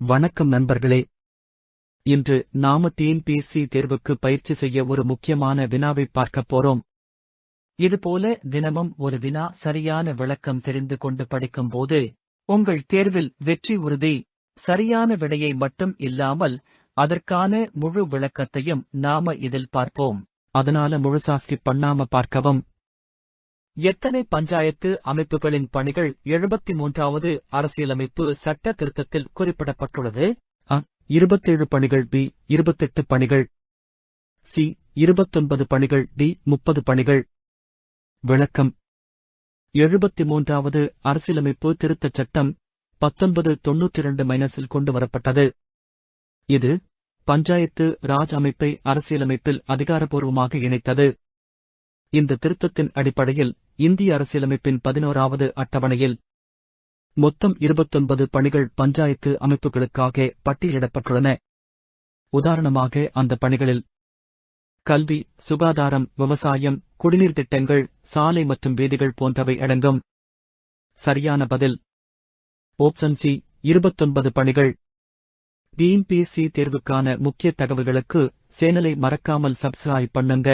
வணக்கம் நண்பர்களே. இன்று நாம டிஎன்பிஎஸ்சி தேர்வுக்கு பயிற்சி செய்ய ஒரு முக்கியமான வினாவை பார்க்கப் போறோம். இதுபோல தினமும் ஒரு வினா சரியான விளக்கம் தெரிந்து கொண்டு படிக்கும் போது உங்கள் தேர்வில் வெற்றி உறுதி. சரியான விடையை மட்டும் இல்லாமல் அதற்கான முழு விளக்கத்தையும் நாம இதில் பார்ப்போம். அதனால முழுசா ஸ்கிப் பண்ணாம பார்க்கவும். எத்தனை பஞ்சாயத்து அமைப்புகளின் பணிகள் 73வது அரசியலமைப்பு சட்ட திருத்தத்தில் குறிப்பிடப்பட்டுள்ளது? 27 பணிகள், பி 28 பணிகள், சி 29 பணிகள், டி 30 பணிகள். விளக்கம்: 73வது அரசியலமைப்பு திருத்தச் சட்டம் 1992 கொண்டு வரப்பட்டது. இது பஞ்சாயத்து ராஜ் அமைப்பை அரசியலமைப்பில் அதிகாரப்பூர்வமாக இணைத்தது. இந்த திருத்தத்தின் அடிப்படையில் இந்திய அரசியலமைப்பின் 11வது அட்டவணையில் மொத்தம் 29 பணிகள் பஞ்சாயத்து அமைப்புகளுக்காக பட்டியலிடப்பட்டுள்ளன. உதாரணமாக அந்த பணிகளில் கல்வி, சுகாதாரம், விவசாயம், குடிநீர் திட்டங்கள், சாலை மற்றும் வீதிகள் போன்றவை அடங்கும். சரியான பதில் ஆப்ஷன் சி, 29 பணிகள். டிஎன்பிஎஸ்சி தேர்வுக்கான முக்கிய தகவல்களுக்கு சேனலை மறக்காமல் சப்ஸ்கிரைப் பண்ணுங்க.